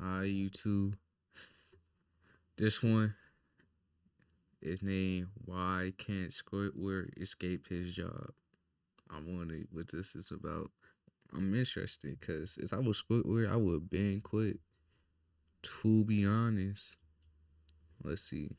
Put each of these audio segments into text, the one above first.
You too. This one is named Why Can't Squidward Escape His Job? I wonder what this is about. I'm interested because if I was Squidward, I would been quit. To be honest. Let's see.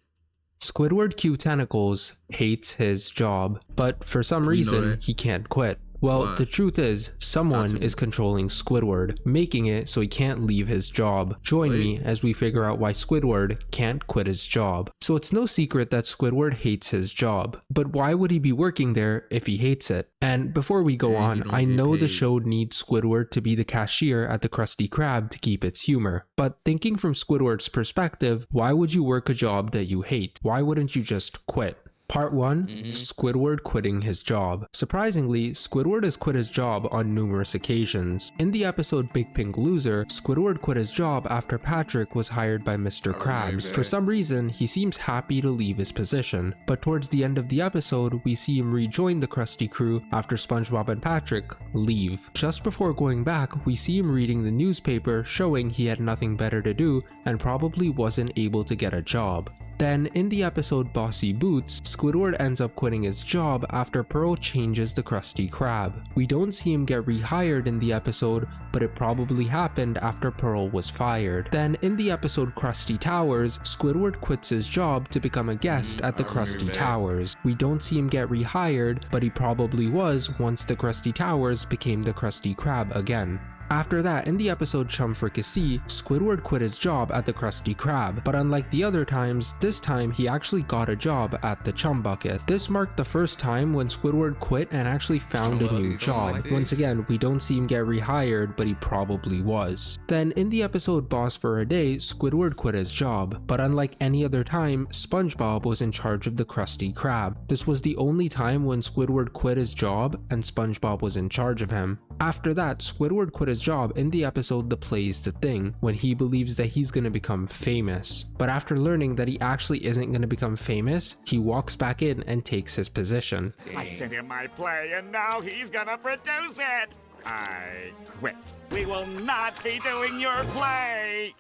Squidward Q Tentacles hates his job, but for some reason he can't quit. Well, the truth is, someone is controlling Squidward, making it so he can't leave his job. Join me as we figure out why Squidward can't quit his job. So it's no secret that Squidward hates his job, but why would he be working there if he hates it? And before we go on, I know the show needs Squidward to be the cashier at the Krusty Krab to keep its humor, but thinking from Squidward's perspective, why would you work a job that you hate? Why wouldn't you just quit? Part 1, Squidward quitting his job. Surprisingly, Squidward has quit his job on numerous occasions. In the episode Big Pink Loser, Squidward quit his job after Patrick was hired by Mr. Krabs. For some reason, he seems happy to leave his position, but towards the end of the episode, we see him rejoin the Krusty crew after SpongeBob and Patrick leave. Just before going back, we see him reading the newspaper showing he had nothing better to do and probably wasn't able to get a job. Then, in the episode Bossy Boots, Squidward ends up quitting his job after Pearl changes the Krusty Krab. We don't see him get rehired in the episode, but it probably happened after Pearl was fired. Then, in the episode Krusty Towers, Squidward quits his job to become a guest at the Krusty Towers. We don't see him get rehired, but he probably was once the Krusty Towers became the Krusty Krab again. After that, in the episode Chum Fricassee, Squidward quit his job at the Krusty Krab, but unlike the other times, this time he actually got a job at the Chum Bucket. This marked the first time when Squidward quit and actually found a new job. Once again, we don't see him get rehired, but he probably was. Then, in the episode Boss for a Day, Squidward quit his job, but unlike any other time, SpongeBob was in charge of the Krusty Krab. This was the only time when Squidward quit his job and SpongeBob was in charge of him. After that, Squidward quit his job in the episode The Play's the Thing, when he believes that he's gonna become famous. But after learning that he actually isn't gonna become famous, he walks back in and takes his position. I sent him my play and now he's gonna produce it! I quit. We will not be doing your play!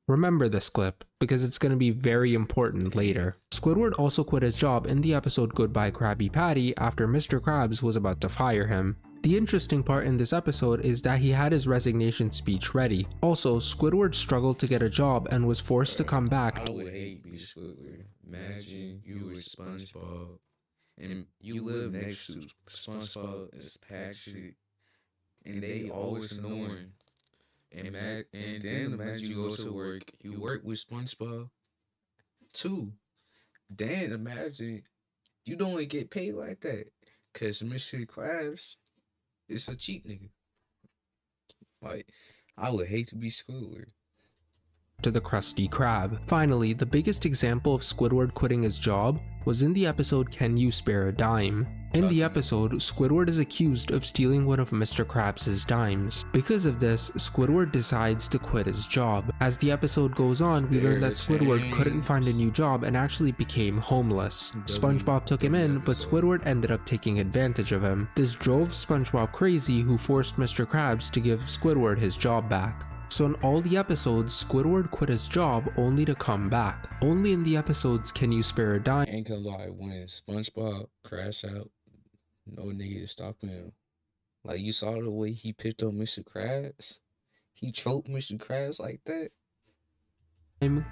Remember this clip, because it's going to be very important later. Squidward also quit his job in the episode Goodbye Krabby Patty after Mr. Krabs was about to fire him. The interesting part in this episode is that he had his resignation speech ready. Also, Squidward struggled to get a job and was forced to come back. I would hate being Squidward. Imagine you were SpongeBob and you live next to SpongeBob and Patrick and they always annoying. And then imagine you go to work, you work with SpongeBob too. Then imagine you don't get paid like that. Cause Mr. Krabs is a cheap nigga. Like, I would hate to be Squidward. To the Krusty Krab. Finally, the biggest example of Squidward quitting his job was in the episode Can You Spare a Dime? In the episode, Squidward is accused of stealing one of Mr. Krabs' dimes. Because of this, Squidward decides to quit his job. As the episode goes on, we learn that Squidward couldn't find a new job and actually became homeless. SpongeBob took him in, but Squidward ended up taking advantage of him. This drove SpongeBob crazy, who forced Mr. Krabs to give Squidward his job back. So in all the episodes, Squidward quit his job only to come back. Only in the episodes Can You Spare a Dime? Ain't gonna lie, when SpongeBob crashed out, no nigga stopping him. Like, you saw the way he picked up Mr. Krabs? He choked Mr. Krabs like that?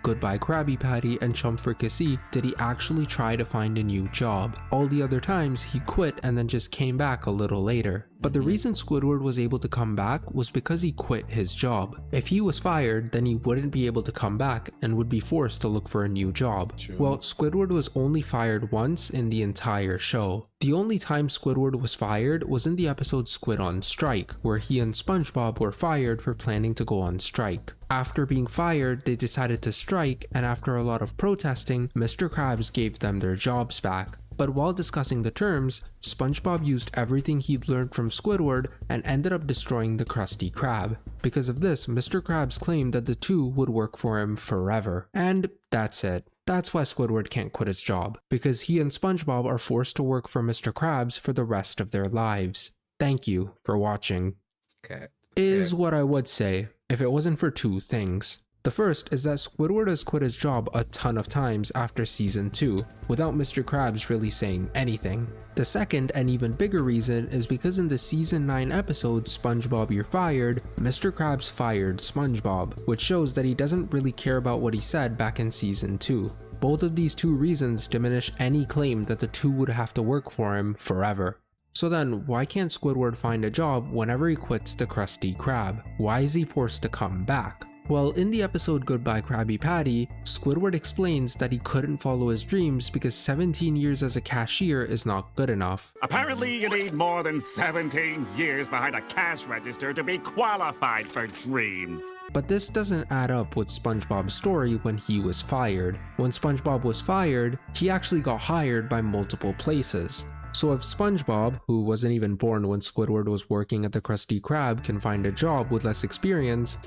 Goodbye Krabby Patty, and Chum Fricassee did he actually try to find a new job. All the other times he quit and then just came back a little later. But the reason Squidward was able to come back was because he quit his job. If he was fired, then he wouldn't be able to come back and would be forced to look for a new job. True. Well, Squidward was only fired once in the entire show. The only time Squidward was fired was in the episode Squid on Strike, where he and SpongeBob were fired for planning to go on strike. After being fired, they decided to strike, and after a lot of protesting, Mr. Krabs gave them their jobs back. But while discussing the terms, SpongeBob used everything he'd learned from Squidward and ended up destroying the Krusty Krab. Because of this, Mr. Krabs claimed that the two would work for him forever. And that's it. That's why Squidward can't quit his job, because he and SpongeBob are forced to work for Mr. Krabs for the rest of their lives. Thank you for watching. Cat. is what I would say if it wasn't for two things. The first is that Squidward has quit his job a ton of times after season 2, without Mr. Krabs really saying anything. The second and even bigger reason is because in the season 9 episode SpongeBob You're Fired, Mr. Krabs fired SpongeBob, which shows that he doesn't really care about what he said back in season 2. Both of these two reasons diminish any claim that the two would have to work for him forever. So then, why can't Squidward find a job whenever he quits the Krusty Krab? Why is he forced to come back? Well, in the episode Goodbye Krabby Patty, Squidward explains that he couldn't follow his dreams because 17 years as a cashier is not good enough. Apparently, you need more than 17 years behind a cash register to be qualified for dreams. But this doesn't add up with SpongeBob's story when he was fired. When SpongeBob was fired, he actually got hired by multiple places. So if SpongeBob, who wasn't even born when Squidward was working at the Krusty Krab, can find a job with less experience,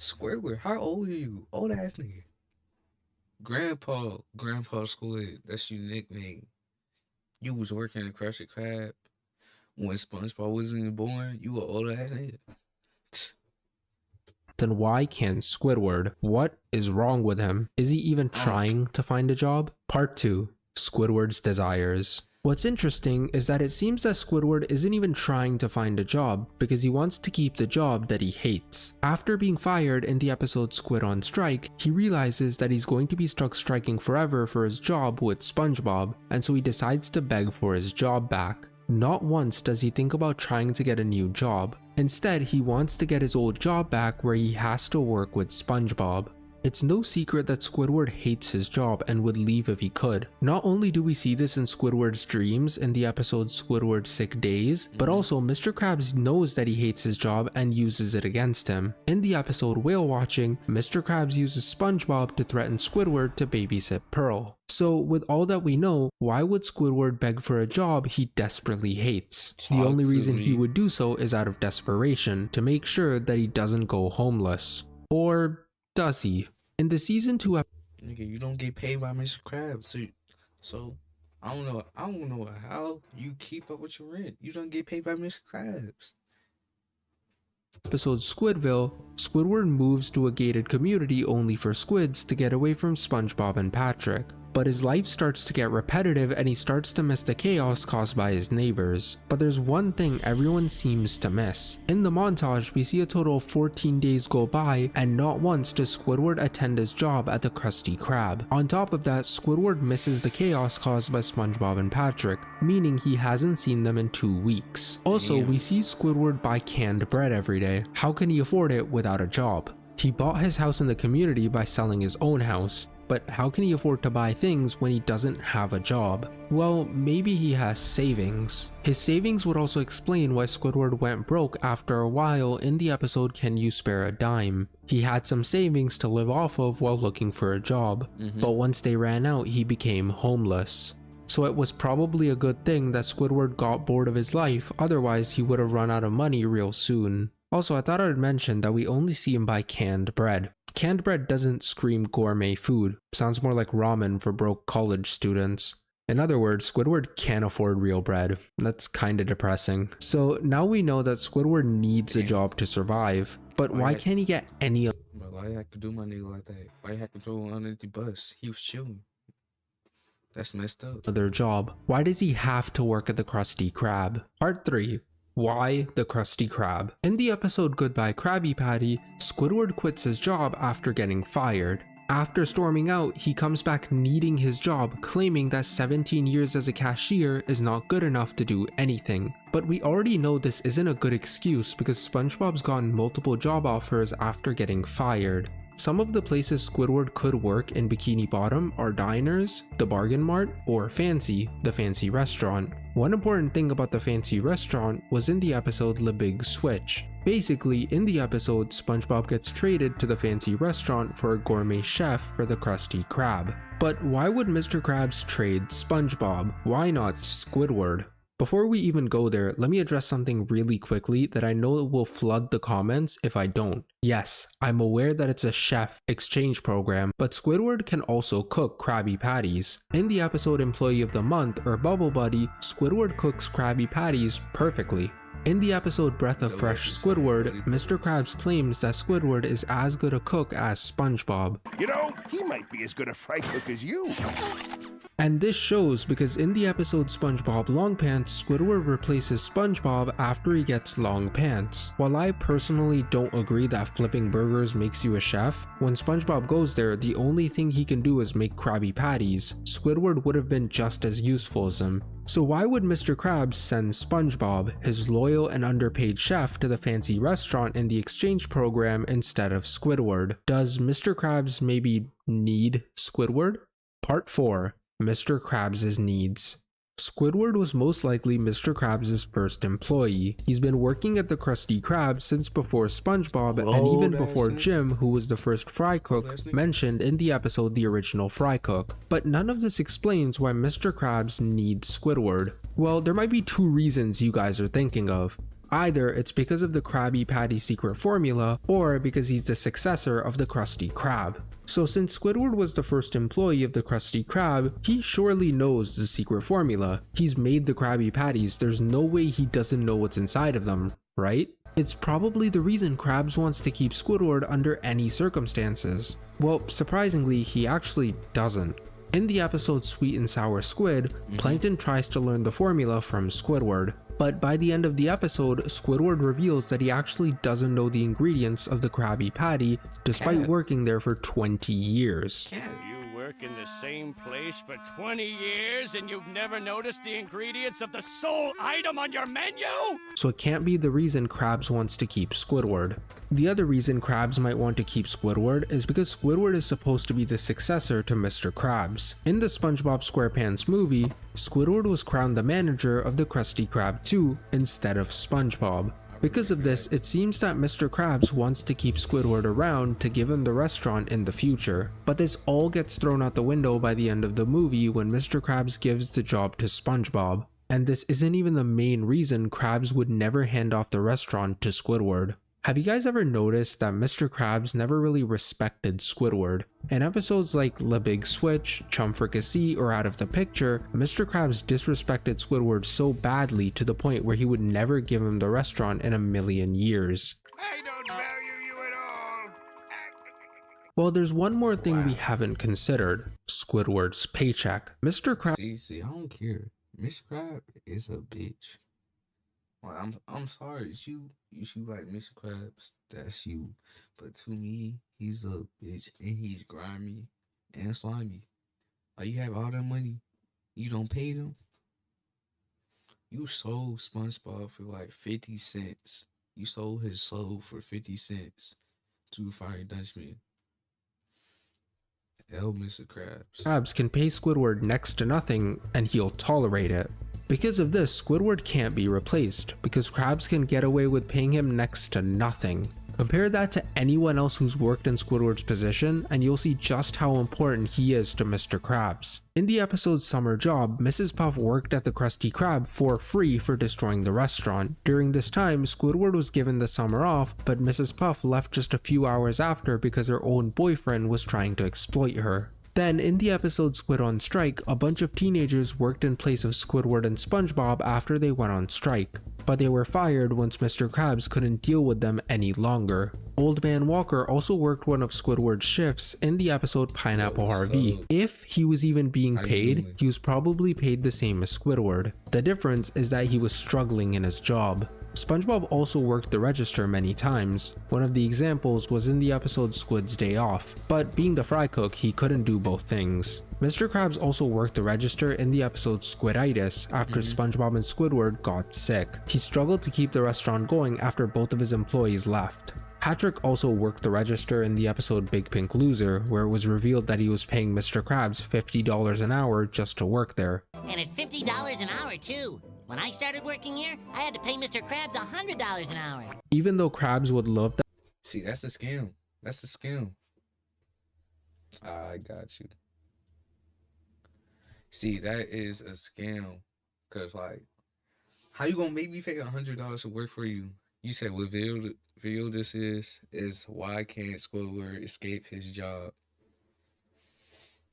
Squidward, how old are you? Old ass nigga. Grandpa Squid, that's your nickname. You was working at Krusty Krab when SpongeBob wasn't even born. You an old ass nigga. then why can't Squidward? What is wrong with him? Is he even trying to find a job? Part 2. Squidward's desires. What's interesting is that it seems that Squidward isn't even trying to find a job because he wants to keep the job that he hates. After being fired in the episode Squid on Strike, he realizes that he's going to be stuck striking forever for his job with SpongeBob, and so he decides to beg for his job back. Not once does he think about trying to get a new job. Instead, he wants to get his old job back where he has to work with SpongeBob. It's no secret that Squidward hates his job and would leave if he could. Not only do we see this in Squidward's dreams in the episode Squidward's Sick Days, but also Mr. Krabs knows that he hates his job and uses it against him. In the episode Whale Watching, Mr. Krabs uses SpongeBob to threaten Squidward to babysit Pearl. So with all that we know, why would Squidward beg for a job he desperately hates? The only reason he would do so is out of desperation, to make sure that he doesn't go homeless. Or does he? In the season 2 Nigga, you don't get paid by Mr. Krabs, so I don't know how you keep up with your rent. You don't get paid by Mr. Krabs. episode Squidville, Squidward moves to a gated community only for squids to get away from SpongeBob and Patrick. But his life starts to get repetitive and he starts to miss the chaos caused by his neighbors. But there's one thing everyone seems to miss. In the montage, we see a total of 14 days go by and not once does Squidward attend his job at the Krusty Krab. On top of that, Squidward misses the chaos caused by SpongeBob and Patrick, meaning he hasn't seen them in 2 weeks. Also, we see Squidward buy canned bread every day. How can he afford it without a job? He bought his house in the community by selling his own house. But how can he afford to buy things when he doesn't have a job? Well, maybe he has savings. His savings would also explain why Squidward went broke after a while in the episode Can You Spare a Dime? He had some savings to live off of while looking for a job, but once they ran out, he became homeless. So it was probably a good thing that Squidward got bored of his life, otherwise he would have run out of money real soon. Also, I thought I would mention that we only see him buy canned bread. Canned bread doesn't scream gourmet food, sounds more like ramen for broke college students. In other words, Squidward can't afford real bread. That's kinda depressing. So now we know that Squidward needs a job to survive, but why can't he get any But why you have to do my nigga like that? Why you have to throw him under the bus? He was chilling. That's messed up. other job? Why does he have to work at the Krusty Krab? Part 3. Why the Krusty Krab? In the episode Goodbye Krabby Patty, Squidward quits his job after getting fired. After storming out, he comes back needing his job, claiming that 17 years as a cashier is not good enough to do anything. But we already know this isn't a good excuse because SpongeBob's gotten multiple job offers after getting fired. Some of the places Squidward could work in Bikini Bottom are Diners, the Bargain Mart, or Fancy, the fancy restaurant. One important thing about the fancy restaurant was in the episode The Big Switch. Basically, in the episode, SpongeBob gets traded to the fancy restaurant for a gourmet chef for the Krusty Krab. But why would Mr. Krabs trade SpongeBob? Why not Squidward? Before we even go there, let me address something really quickly that I know will flood the comments if I don't. Yes, I'm aware that it's a chef exchange program, but Squidward can also cook Krabby Patties. In the episode Employee of the Month or Bubble Buddy, Squidward cooks Krabby Patties perfectly. In the episode Breath of Fresh Squidward, Mr. Krabs claims that Squidward is as good a cook as SpongeBob. You know, he might be as good a fry cook as you. And this shows because in the episode SpongeBob Long Pants, Squidward replaces SpongeBob after he gets long pants. While I personally don't agree that flipping burgers makes you a chef, when SpongeBob goes there, the only thing he can do is make Krabby Patties. Squidward would have been just as useful as him. So why would Mr. Krabs send SpongeBob, his loyal and underpaid chef, to the fancy restaurant in the exchange program instead of Squidward? Does Mr. Krabs maybe need Squidward? Part 4. Mr. Krabs' needs. Squidward was most likely Mr. Krabs' first employee. He's been working at the Krusty Krab since before SpongeBob and even before Jim, who was the first fry cook, mentioned in the episode The Original Fry Cook. But none of this explains why Mr. Krabs needs Squidward. Well, there might be two reasons you guys are thinking of. Either it's because of the Krabby Patty secret formula, or because he's the successor of the Krusty Krab. So since Squidward was the first employee of the Krusty Krab, he surely knows the secret formula. He's made the Krabby Patties, there's no way he doesn't know what's inside of them, right? It's probably the reason Krabs wants to keep Squidward under any circumstances. Well, surprisingly, he actually doesn't. In the episode Sweet and Sour Squid, Plankton tries to learn the formula from Squidward. But by the end of the episode, Squidward reveals that he actually doesn't know the ingredients of the Krabby Patty, despite working there for 20 years. You work in the same place for 20 years and you've never noticed the ingredients of the sole item on your menu? So it can't be the reason Krabs wants to keep Squidward. The other reason Krabs might want to keep Squidward is because Squidward is supposed to be the successor to Mr. Krabs. In the SpongeBob SquarePants movie, Squidward was crowned the manager of the Krusty Krab 2 instead of SpongeBob. Because of this, it seems that Mr. Krabs wants to keep Squidward around to give him the restaurant in the future. But this all gets thrown out the window by the end of the movie when Mr. Krabs gives the job to SpongeBob. And this isn't even the main reason Krabs would never hand off the restaurant to Squidward. Have you guys ever noticed that Mr. Krabs never really respected Squidward? In episodes like Le Big Switch, Chum Fricassee, or Out of the Picture, Mr. Krabs disrespected Squidward so badly to the point where he would never give him the restaurant in a million years. I don't value you at all. Well, there's one more thing we haven't considered: Squidward's paycheck. Mr. Krabs. See, I don't care. Miss Crab is a bitch. Well, I'm sorry. You like Mr. Krabs, that's you. But to me, he's a bitch and he's grimy and slimy. Like, you have all that money, you don't pay them. You sold SpongeBob for like 50 cents. You sold his soul for 50 cents to Fire Dutchman. Hell, Mr. Krabs. Krabs can pay Squidward next to nothing and he'll tolerate it. Because of this, Squidward can't be replaced, because Krabs can get away with paying him next to nothing. Compare that to anyone else who's worked in Squidward's position, and you'll see just how important he is to Mr. Krabs. In the episode Summer Job, Mrs. Puff worked at the Krusty Krab for free for destroying the restaurant. During this time, Squidward was given the summer off, but Mrs. Puff left just a few hours after because her own boyfriend was trying to exploit her. Then, in the episode Squid on Strike, a bunch of teenagers worked in place of Squidward and SpongeBob after they went on strike. But they were fired once Mr. Krabs couldn't deal with them any longer. Old Man Walker also worked one of Squidward's shifts in the episode Pineapple Harvey. If he was even being paid, he was probably paid the same as Squidward. The difference is that he was struggling in his job. SpongeBob also worked the register many times. One of the examples was in the episode Squid's Day Off, but being the fry cook, he couldn't do both things. Mr. Krabs also worked the register in the episode Squiditis after SpongeBob and Squidward got sick. He struggled to keep the restaurant going after both of his employees left. Patrick also worked the register in the episode Big Pink Loser, where it was revealed that he was paying Mr. Krabs $50 an hour just to work there. And at $50 an hour too. When I started working here, I had to pay Mr. Krabs $100 an hour. Even though Krabs would love that. See, that's a scam. That's a scam. I got you. See, that is a scam. Cause like, how you gonna make me pay $100 to work for you? You said what video this is why can't Squidward escape his job?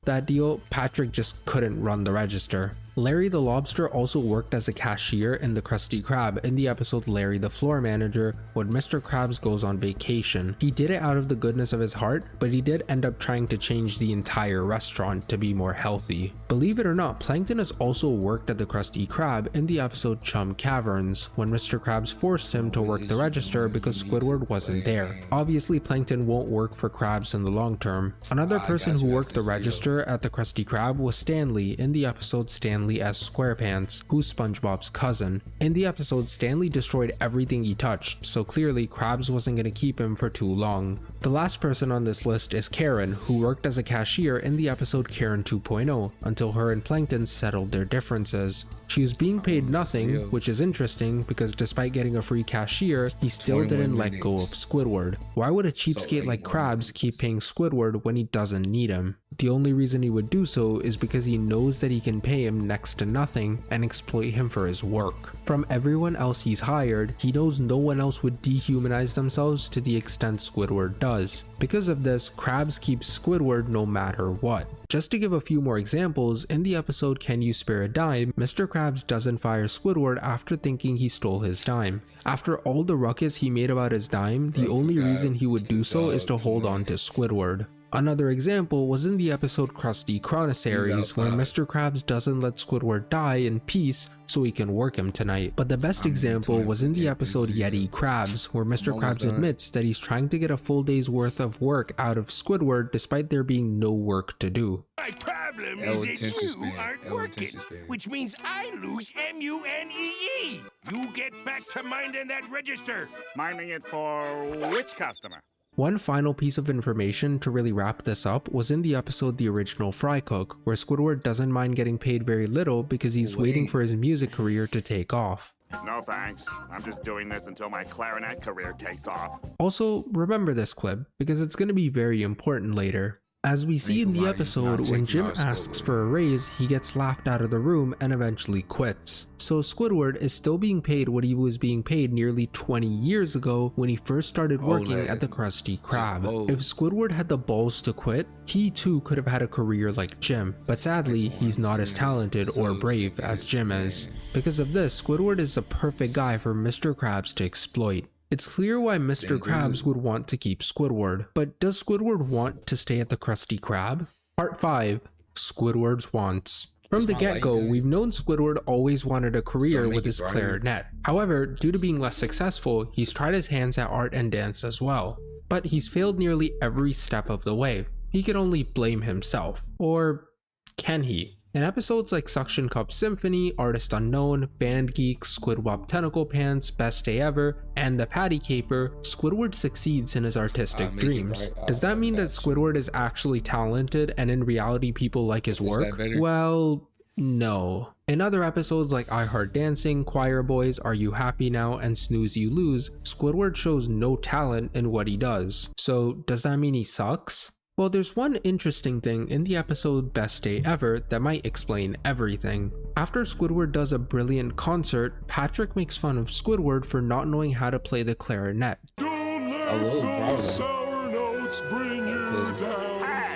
that deal, Patrick just couldn't run the register. Larry the Lobster also worked as a cashier in the Krusty Krab in the episode Larry the Floor Manager when Mr. Krabs goes on vacation. He did it out of the goodness of his heart, but he did end up trying to change the entire restaurant to be more healthy. Believe it or not, Plankton has also worked at the Krusty Krab in the episode Chum Caverns when Mr. Krabs forced him to work the register because Squidward wasn't there. Obviously, Plankton won't work for Krabs in the long term. Another person who worked the register at the Krusty Krab was Stanley in the episode Stanley S. SquarePants, who's SpongeBob's cousin. In the episode, Stanley destroyed everything he touched, so clearly Krabs wasn't going to keep him for too long. The last person on this list is Karen, who worked as a cashier in the episode Karen 2.0 until her and Plankton settled their differences. She was being paid nothing, which is interesting because despite getting a free cashier, he still didn't let go of Squidward. Why would a cheapskate like Krabs keep paying Squidward when he doesn't need him? The only reason he would do so is because he knows that he can pay him next to nothing and exploit him for his work. From everyone else he's hired, he knows no one else would dehumanize themselves to the extent Squidward does. Because of this, Krabs keeps Squidward no matter what. Just to give a few more examples, in the episode Can You Spare a Dime, Mr. Krabs doesn't fire Squidward after thinking he stole his dime. After all the ruckus he made about his dime, the only reason he would do so is to hold on to Squidward. Another example was in the episode Krusty Chronosaries, where Mr. Krabs doesn't let Squidward die in peace so he can work him tonight. But the best example was in the episode Yeti Krabs, where Mr. Krabs admits that he's trying to get a full day's worth of work out of Squidward despite there being no work to do. My problem is that you aren't working, which means I lose MUNEE. You get back to minding that register. Minding it for which customer? One final piece of information to really wrap this up was in the episode The Original Fry Cook, where Squidward doesn't mind getting paid very little because he's waiting for his music career to take off. No thanks. I'm just doing this until my clarinet career takes off. Also, remember this clip because it's going to be very important later. As we see in the episode, when Jim asks for a raise, he gets laughed out of the room and eventually quits. So Squidward is still being paid what he was being paid nearly 20 years ago when he first started working at the Krusty Krab. If Squidward had the balls to quit, he too could have had a career like Jim, but sadly, he's not as talented or brave as Jim is. Because of this, Squidward is a perfect guy for Mr. Krabs to exploit. It's clear why Mr. Krabs would want to keep Squidward, but does Squidward want to stay at the Krusty Krab? Part 5. Squidward's Wants. From the get-go, we've known Squidward always wanted a career with his clarinet. However, due to being less successful, he's tried his hands at art and dance as well. But he's failed nearly every step of the way. He can only blame himself. Or can he? In episodes like Suction Cup Symphony, Artist Unknown, Band Geeks, Squidward Tentacle Pants, Best Day Ever, and The Patty Caper, Squidward succeeds in his artistic dreams. Does that mean that Squidward is actually talented and in reality people like his work? Well, no. In other episodes like I Heart Dancing, Choir Boys, Are You Happy Now, and Snooze You Lose, Squidward shows no talent in what he does. So does that mean he sucks? Well, there's one interesting thing in the episode Best Day Ever that might explain everything. After Squidward does a brilliant concert, Patrick makes fun of Squidward for not knowing how to play the clarinet.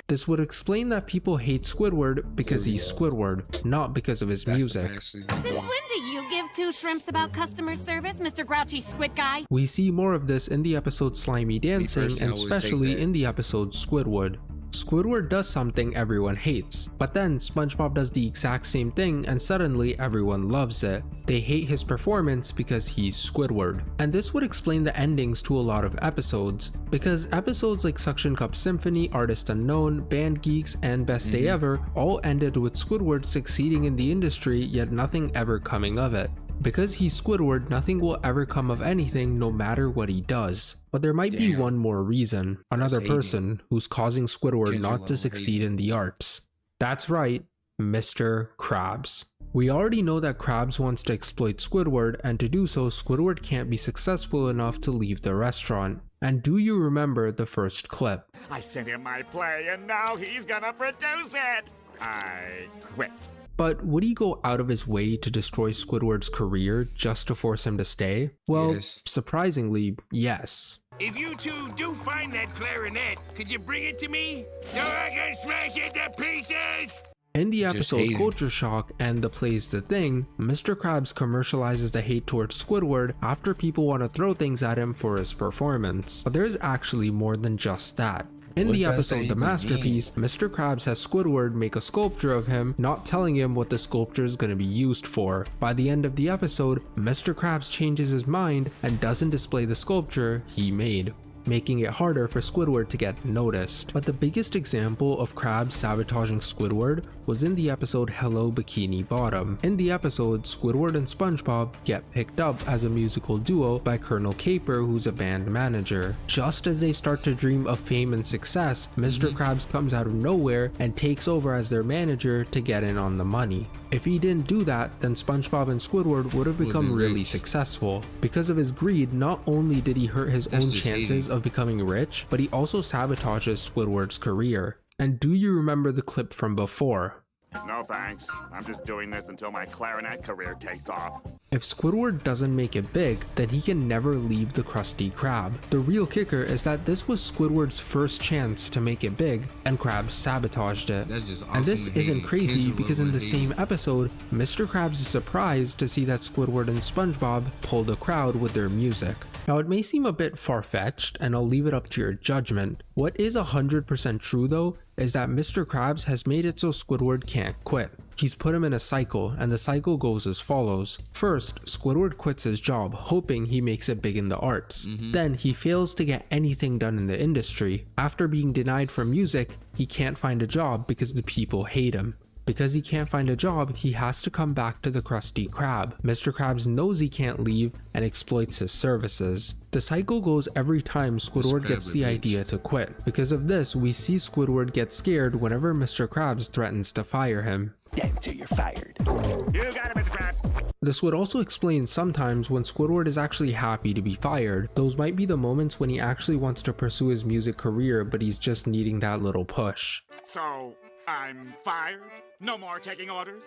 This would explain that people hate Squidward because he's Squidward, not because of his music. Since when do you give two shrimps about customer service, Mr. Grouchy Squid Guy? We see more of this in the episode Slimy Dancing and especially in the episode Squidward. Squidward does something everyone hates, but then SpongeBob does the exact same thing and suddenly everyone loves it. They hate his performance because he's Squidward. And this would explain the endings to a lot of episodes, because episodes like Suction Cup Symphony, Artist Unknown, Band Geeks, and Best Day Ever all ended with Squidward succeeding in the industry yet nothing ever coming of it. Because he's Squidward, nothing will ever come of anything no matter what he does. But there might be one more reason, another person who's causing Squidward not to succeed in the arts. That's right, Mr. Krabs. We already know that Krabs wants to exploit Squidward, and to do so, Squidward can't be successful enough to leave the restaurant. And do you remember the first clip? I sent him my play and now he's gonna produce it. I quit. But would he go out of his way to destroy Squidward's career just to force him to stay? Well, Yes. surprisingly, yes. If you two do find that clarinet, could you bring it to me so I can smash it to pieces? In the Just episode hating. Culture Shock and The Play's the Thing, Mr. Krabs commercializes the hate towards Squidward after people want to throw things at him for his performance. But there's actually more than just that. In What the does that episode The even Masterpiece, Mr. Krabs has Squidward make a sculpture of him, not telling him what the sculpture is going to be used for. By the end of the episode, Mr. Krabs changes his mind and doesn't display the sculpture he made, making it harder for Squidward to get noticed. But the biggest example of Krabs sabotaging Squidward was in the episode Hello Bikini Bottom. In the episode, Squidward and SpongeBob get picked up as a musical duo by Colonel Caper, who's a band manager. Just as they start to dream of fame and success, Mr. Krabs comes out of nowhere and takes over as their manager to get in on the money. If he didn't do that, then SpongeBob and Squidward would have become really successful. Because of his greed, not only did he hurt his own just chances of becoming rich, but he also sabotages Squidward's career. And do you remember the clip from before? No thanks. I'm just doing this until my clarinet career takes off. If Squidward doesn't make it big, then he can never leave the Krusty Krab. The real kicker is that this was Squidward's first chance to make it big, and Krabs sabotaged it. That's just And this awful isn't hate. crazy Kendrick because in Lamar the hate. same episode, Mr. Krabs is surprised to see that Squidward and SpongeBob pulled a crowd with their music. Now it may seem a bit far-fetched, and I'll leave it up to your judgment. What is 100% true though, is that Mr. Krabs has made it so Squidward can't quit. He's put him in a cycle, and the cycle goes as follows. First, Squidward quits his job, hoping he makes it big in the arts. Then he fails to get anything done in the industry. After being denied from music, he can't find a job because the people hate him. Because he can't find a job, he has to come back to the Krusty Krab. Mr. Krabs knows he can't leave and exploits his services. The cycle goes every time Squidward gets the idea to quit. Because of this, we see Squidward get scared whenever Mr. Krabs threatens to fire him. Dead till you're fired. You got it, Mr. Krabs. This would also explain sometimes when Squidward is actually happy to be fired. Those might be the moments when he actually wants to pursue his music career, but he's just needing that little push. So, I'm fired? No more taking orders?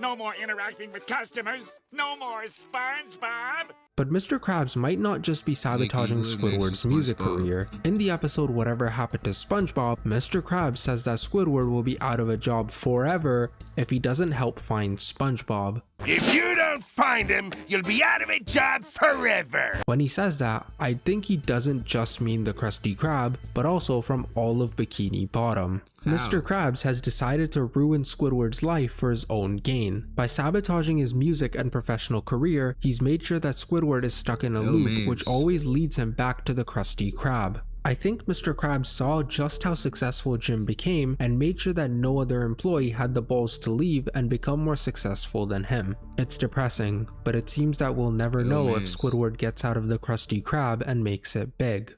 No more interacting with customers? No more SpongeBob? But Mr. Krabs might not just be sabotaging Nicky Woodman Squidward's from music SpongeBob. career. In the episode Whatever Happened to SpongeBob, Mr. Krabs says that Squidward will be out of a job forever if he doesn't help find SpongeBob. If you don't find him, you'll be out of a job forever. When he says that, I think he doesn't just mean the Krusty Krab, but also from all of Bikini Bottom. Mr. Krabs has decided to ruin Squidward's life for his own gain. By sabotaging his music and professional career, he's made sure that Squidward is stuck in a loop, which always leads him back to the Krusty Krab. I think Mr. Krabs saw just how successful Jim became and made sure that no other employee had the balls to leave and become more successful than him. It's depressing, but it seems that we'll never know if Squidward gets out of the Krusty Krab and makes it big.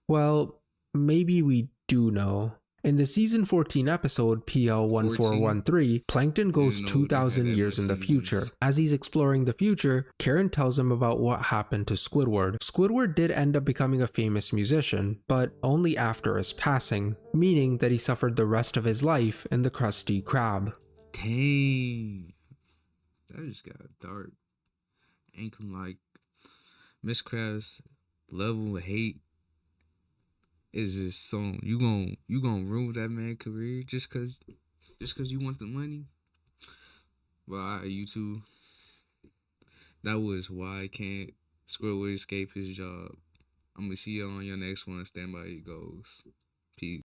Well, maybe we do know. In the season 14 episode PL1413, Plankton goes 2,000 years in the future. As he's exploring the future, Karen tells him about what happened to Squidward. Squidward did end up becoming a famous musician, but only after his passing, meaning that he suffered the rest of his life in the Krusty Krab. Dang. That just got dark. Ain't like Miss Krabs' level of hate is just so you gonna ruin that man's career just cause you want the money. Well, alright, you two. That was why can't Squidward escape his job. I'm gonna see you on your next one. Stand by your goals. Peace.